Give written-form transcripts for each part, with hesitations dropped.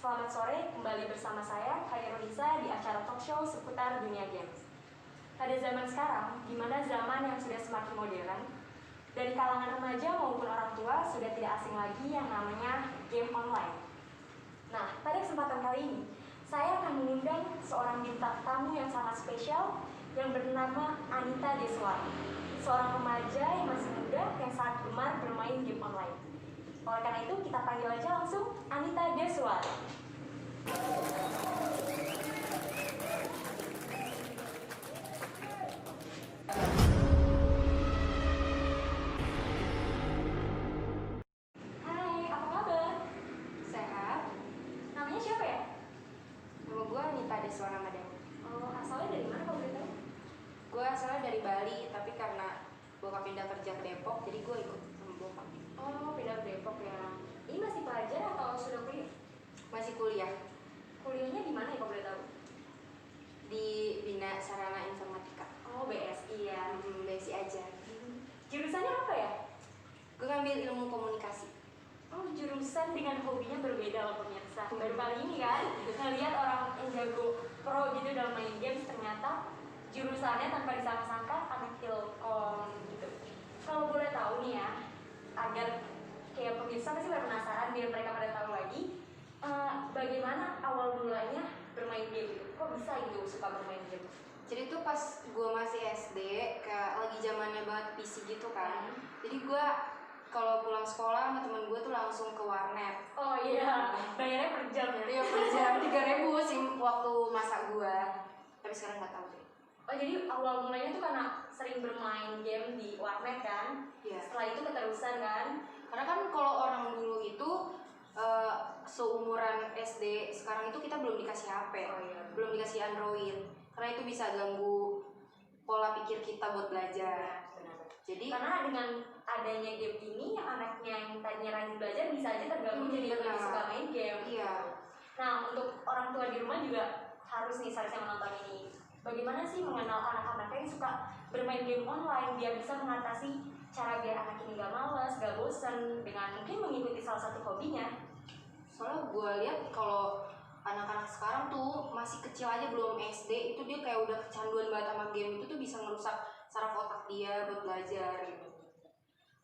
Selamat sore, kembali bersama saya, Khairunisa, di acara talk show seputar dunia games. Pada zaman sekarang, di mana zaman yang sudah semakin modern, dari kalangan remaja maupun orang tua sudah tidak asing lagi yang namanya game online. Nah, pada kesempatan kali ini, saya akan mengundang seorang bintang tamu yang sangat spesial yang bernama Anita Deswara, seorang remaja yang masih muda yang sangat gemar bermain game online. Oleh karena itu, kita panggil aja langsung Anita Deswara. Hai, apa kabar? Sehat. Namanya siapa ya? Nama gue Anita Deswara Madani. Oh, asalnya dari mana kalau boleh tahu? Gue asalnya dari Bali, tapi karena bokap pindah kerja ke Depok, jadi gue ikut sama bokap. Oh, pindah ke Depok ya. Ini masih pelajar atau sudah kuliah? Masih kuliah Kuliahnya di mana ya kalau boleh tahu? di Bina Sarana Informatika. Oh, BSI ya. Basic aja. Jurusannya apa ya? Gue ngambil ilmu komunikasi. Oh, jurusan dengan hobinya berbeda loh pemirsa. Baru kali ini kan ngelihat orang yang jago pro gitu dalam main games, ternyata jurusannya tanpa disangka-sangka anak ilkom gitu. Kalau boleh tahu nih ya, agar kayak pemirsa pasti pada penasaran biar mereka pada tahu lagi bagaimana awal mulanya bermain game gitu. Kok bisa gitu suka bermain game? Jadi tuh pas gue masih SD, kayak lagi zamannya banget PC gitu kan. Jadi gue kalau pulang sekolah sama temen gue tuh langsung ke warnet. Oh iya, bayarnya per jam ya? Iya, per jam 3.000 sih waktu masa gue. Tapi sekarang nggak tahu deh. Oh, jadi awal mulanya tuh karena sering bermain game di warnet kan? Iya. Setelah itu keterusan kan? Karena kan kalau orang dulu itu seumuran SD, sekarang itu kita belum dikasih HP, Oh, iya. belum dikasih Android, karena itu bisa ganggu pola pikir kita buat belajar. Jadi Karena dengan adanya game ini, yang anaknya yang tadinya rajin belajar bisa aja terganggu jadi benar. lebih suka main game. Iya. Nah, untuk orang tua di rumah juga harus nih seharusnya menonton ini. Bagaimana sih mengenal anak-anak yang suka bermain game online biar bisa mengatasi cara biar anak ini gak malas, gak bosan dengan mungkin mengikuti salah satu hobinya. Soalnya gue lihat kalau anak-anak sekarang tuh masih kecil aja, belum SD, itu dia kayak udah kecanduan banget sama game, itu tuh bisa merusak saraf otak dia buat belajar gitu.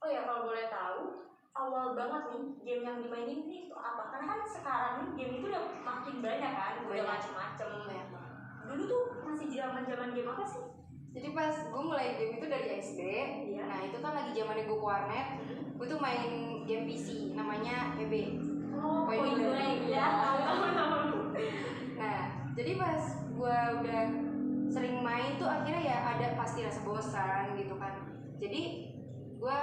Oh ya, kalau boleh tahu, awal banget nih game yang dimainin ini itu apa? Karena kan sekarang nih game itu udah makin banyak kan, udah Banyak. macem-macem. Banyak banget. Dulu tuh masih zaman game apa sih? Jadi pas gue mulai game itu dari SD, Iya. nah itu kan lagi zamannya gue ke warnet, gue tuh main game PC namanya EB. Oh, Point blank ya. Nah, jadi pas gue udah sering main tuh akhirnya ya ada pasti rasa bosan gitu kan. Jadi gue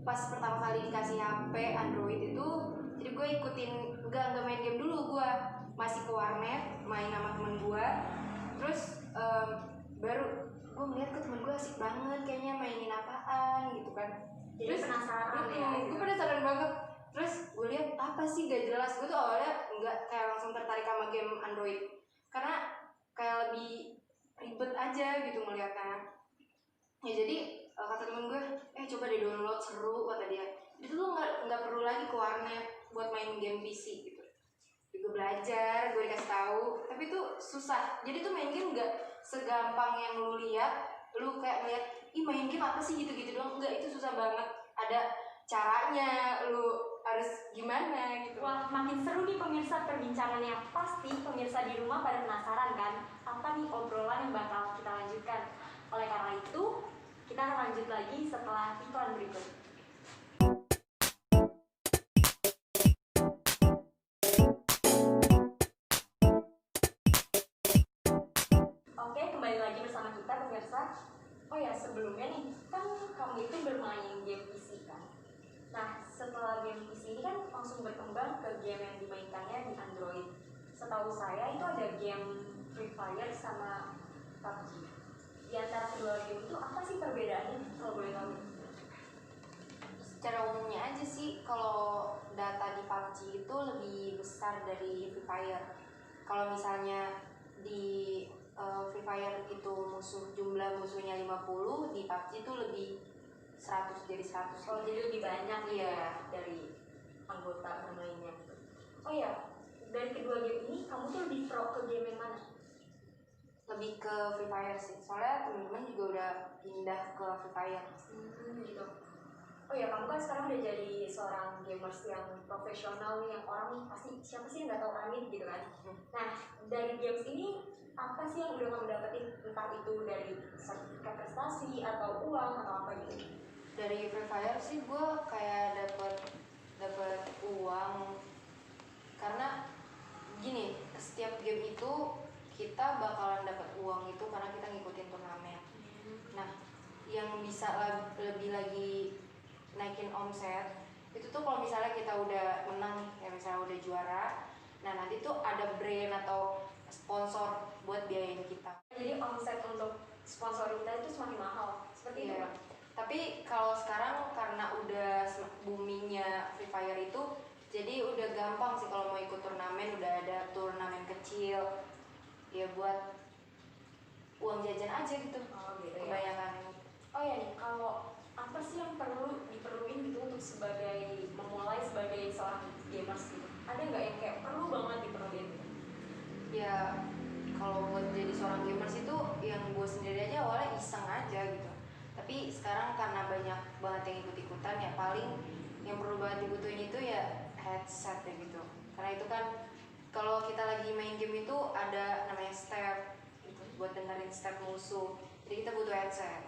pas pertama kali dikasih HP Android itu, jadi gue ikutin, enggak main game dulu, gue masih ke warnet main sama temen gue. Terus baru gue melihat ke temen gue asik banget kayaknya mainin apaan gitu kan. Jadi penasaran ya. Gue penasaran banget. Terus gue lihat apa sih gak jelas. Gue tuh awalnya nggak kayak langsung tertarik sama game Android karena kayak lebih ribet aja gitu ngeliatnya. Ya jadi kata temen gue, coba deh download, seru kata dia. Itu tuh nggak perlu lagi ke warnet buat main game PC gitu. Gue belajar, gue dikasih tahu, tapi tuh susah. Jadi tuh main game nggak segampang yang lu lihat. Lu kayak ngeliat, ih main game apa sih gitu-gitu doang. Enggak, itu susah banget. Ada caranya, lu harus gimana gitu. Wah, makin seru nih pemirsa perbincangannya. Pasti pemirsa di rumah pada penasaran kan apa nih obrolan yang bakal kita lanjutkan. Oleh karena itu, kita akan lanjut lagi setelah iklan berikut. Oke, kembali lagi bersama kita pemirsa. Oh ya, sebelumnya nih, kan kamu itu bermain game PC kan? Nah, setelah game PC ini kan langsung berkembang ke game yang dimainkannya di Android. Setahu saya itu ada game Free Fire sama PUBG. Di antara kedua game itu apa sih perbedaannya kalau boleh tahu? Secara umumnya aja sih, kalau data di PUBG itu lebih besar dari Free Fire. Kalau misalnya di Free Fire itu jumlah musuhnya 50, di PUBG itu lebih 100 jadi 100. Oh, jadi lebih banyak Iya. ya dari anggota bermainnya. Oh ya, dari kedua game ini kamu tuh lebih pro ke game yang mana? Lebih ke Free Fire sih, soalnya temen-temen juga udah pindah ke Free Fire. Gitu. Oh ya, kamu kan sekarang udah jadi seorang gamers yang profesional nih, yang orang pasti siapa sih yang nggak tahu Amit gitu kan. Nah, dari games ini apa sih yang udah kamu dapetin, entah itu dari sertifikat prestasi atau uang atau apa gitu? Dari Free Fire sih gue kayak dapet uang, karena gini, setiap game itu kita bakalan dapat uang itu karena kita ngikutin turnamen. Nah, yang bisa lebih lagi naikin omset itu tuh kalau misalnya kita udah menang, ya misalnya udah juara, nah nanti tuh ada brand atau sponsor buat biayain kita. Jadi omset untuk sponsor kita itu semakin mahal, seperti itu kan? Tapi kalau sekarang karena udah boomingnya Free Fire itu, jadi udah gampang sih kalau mau ikut turnamen, udah ada turnamen kecil ya buat uang jajan aja gitu. Oh gitu ya. Kebanyakan. Oh ya nih, kalau apa sih yang perlu diperluin gitu untuk memulai sebagai seorang gamers gitu? Ada nggak yang kayak perlu banget diperluin gitu? Ya kalau buat jadi seorang gamers itu yang gue sendiri aja awalnya iseng aja gitu. Tapi sekarang karena banyak banget yang ikut-ikutan, ya paling yang perlu banget dibutuhin itu ya headset ya gitu. Karena itu kan kalau kita lagi main game itu ada namanya step gitu, buat dengerin step musuh. Jadi kita butuh headset.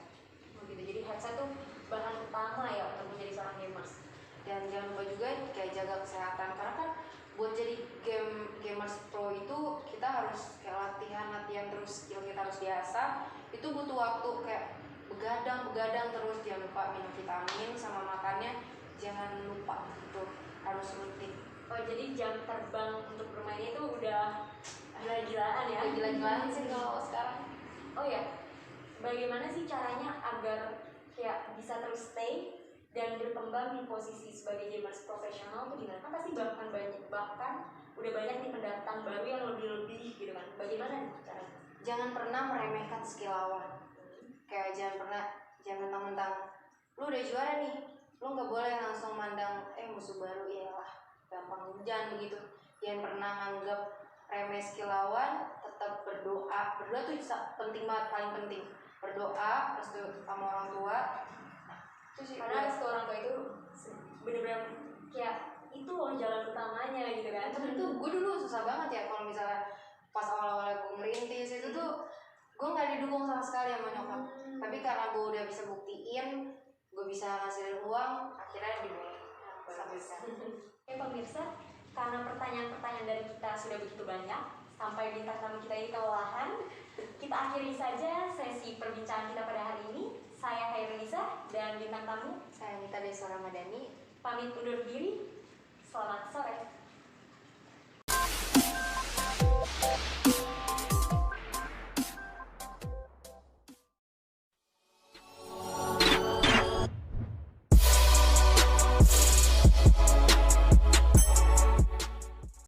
Oh gitu. Jadi headset tuh bahan utama ya untuk menjadi seorang gamers. Dan jangan lupa juga kayak jaga kesehatan, karena kan buat jadi gamers pro itu kita harus kayak latihan terus, skill kita harus biasa. Itu butuh waktu kayak begadang terus, jangan lupa minum vitamin sama makannya jangan lupa gitu, harus rutin. Oh jadi jam terbang untuk bermainnya itu udah gila-gilaan ya? Gila-gilaan sih kalau sekarang. Oh ya, bagaimana sih caranya agar kayak bisa terus stay dan berkembang di posisi sebagai gamers profesional tuh gimana? Kan pasti bahkan udah banyak nih pendatang baru yang lebih gitu kan. Bagaimana nih caranya? Jangan pernah meremehkan skill lawan. Kayak jangan mentang-mentang lu udah juara nih, lu nggak boleh langsung mandang musuh baru ya lah gampang, jangan begitu. Jangan pernah anggap remeh skill lawan, tetap berdoa tuh penting banget, paling penting berdoa, restu sama orang tua. Itu sih, karena restu orang tua itu bener-bener kayak itu loh jalan utamanya gitu kan. Itu gue dulu susah banget ya kalau misalnya pas awal-awal gue merintis itu tuh gue nggak didukung sama sekali sama nyokap. Tapi karena gue udah bisa buktiin, gue bisa ngasilin uang, akhirnya dibolehin sampai sekarang. Oke pemirsa, karena pertanyaan-pertanyaan dari kita sudah begitu banyak, sampai bintang tamu kita ini kelelahan, kita akhiri saja sesi perbincangan kita pada hari ini. Saya Hairunisa dan bintang tamu Saya Anita Desa Ramadhani pamit undur diri. Selamat sore.